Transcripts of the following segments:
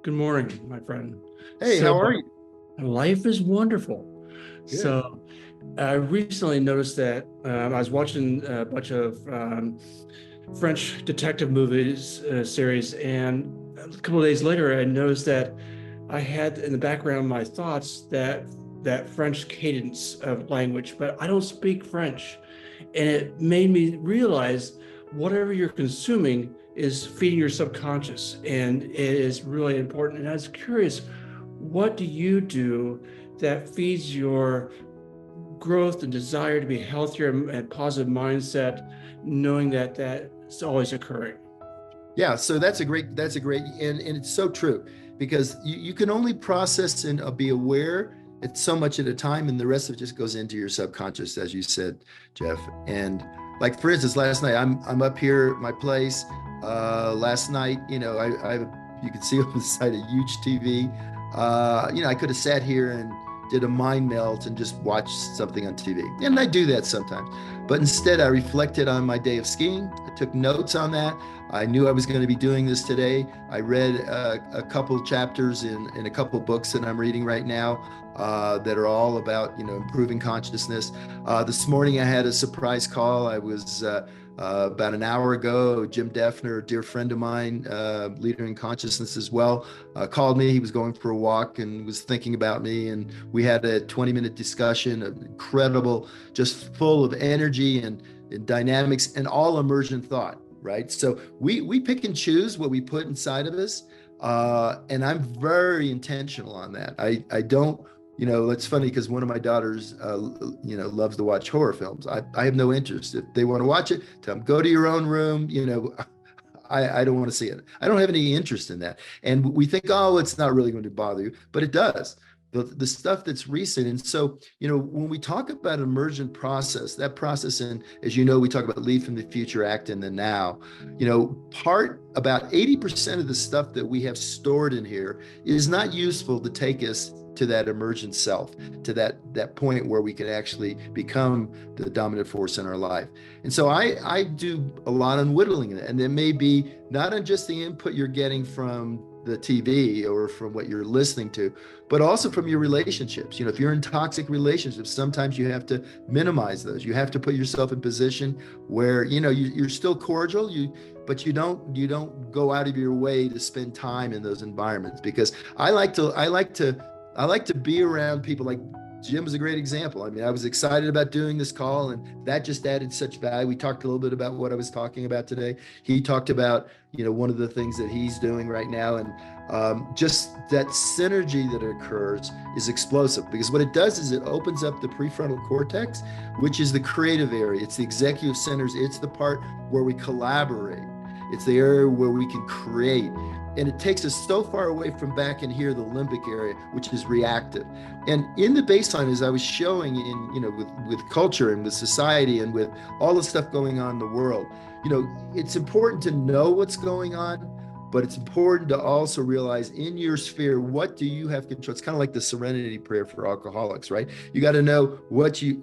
Good morning, my friend. Hey, So, how are you? life is wonderful. Good. So, I recently noticed that I was watching a bunch of French detective movies series, and a couple of days later, I noticed that I had in the background my thoughts that French cadence of language, but I don't speak French, and it made me realize whatever you're consuming is feeding your subconscious, and it is really important. And I was curious, what do you do that feeds your growth and desire to be healthier and positive mindset, knowing that that's always occurring? Yeah, so that's a great, and it's so true because you can only process and be aware at so much at a time, and the rest of it just goes into your subconscious, as you said, Jeff. And like for instance, last night I'm up here at my place. Last night, you can see on the side a huge TV. I could have sat here and did a mind melt and just watched something on TV, and I do that sometimes. But instead, I reflected on my day of skiing. I took notes on that. I knew I was going to be doing this today. I read a couple chapters in a couple books that I'm reading right now that are all about improving consciousness. This morning I had a surprise call. I was about an hour ago. Jim Defner, a dear friend of mine, leader in consciousness as well, called me. He was going for a walk and was thinking about me, and we had a 20-minute discussion, incredible, just full of energy and dynamics and all emergent thought. Right. So we pick and choose what we put inside of us. And I'm very intentional on that. I don't, it's funny because one of my daughters, loves to watch horror films. I have no interest. If they want to watch it, tell them, go to your own room. I don't want to see it. I don't have any interest in that. And we think, oh, it's not really going to bother you, but it does. The stuff that's recent. And so, when we talk about emergent process, that process, and as you know, we talk about lead from the future, act in the now, about 80% of the stuff that we have stored in here is not useful to take us to that emergent self, to that point where we can actually become the dominant force in our life. And so I do a lot on whittling it. And it may be not on just the input you're getting from the TV or from what you're listening to, but also from your relationships. If you're in toxic relationships, sometimes you have to minimize those. You have to put yourself in position where you're still cordial, but you don't go out of your way to spend time in those environments. Because I like to be around people. Like Jim is a great example. I mean, I was excited about doing this call, and that just added such value. We talked a little bit about what I was talking about today. He talked about, one of the things that he's doing right now. And just that synergy that occurs is explosive, because what it does is it opens up the prefrontal cortex, which is the creative area. It's the executive centers. It's the part where we collaborate. It's the area where we can create. And it takes us so far away from back in here, the limbic area, which is reactive. And in the baseline, as I was showing with culture and with society and with all the stuff going on in the world, it's important to know what's going on, but it's important to also realize in your sphere, what do you have control? It's kind of like the serenity prayer for alcoholics, right? You got to know what you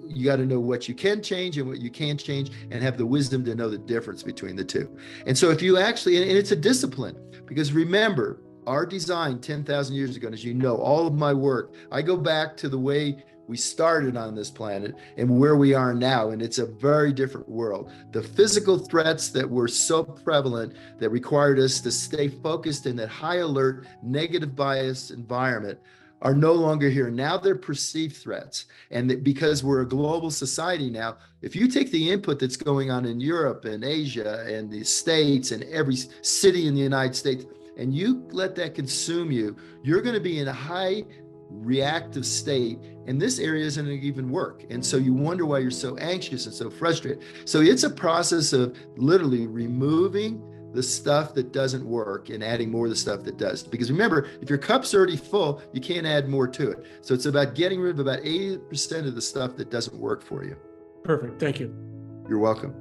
can change and what you can't change, and have the wisdom to know the difference between the two. And so if you actually, and it's a discipline, because remember, our design 10,000 years ago, and as you know, all of my work, I go back to the way we started on this planet and where we are now, and it's a very different world. The physical threats that were so prevalent that required us to stay focused in that high alert, negative bias environment are no longer here. Now they're perceived threats. And because we're a global society now, if you take the input that's going on in Europe and Asia and the States and every city in the United States, and you let that consume you, you're going to be in a high reactive state, and this area isn't going to even work. And so you wonder why you're so anxious and so frustrated. So it's a process of literally removing the stuff that doesn't work and adding more of the stuff that does. Because remember, if your cup's already full, you can't add more to it. So it's about getting rid of about 80% of the stuff that doesn't work for you. Perfect. Thank you. You're welcome.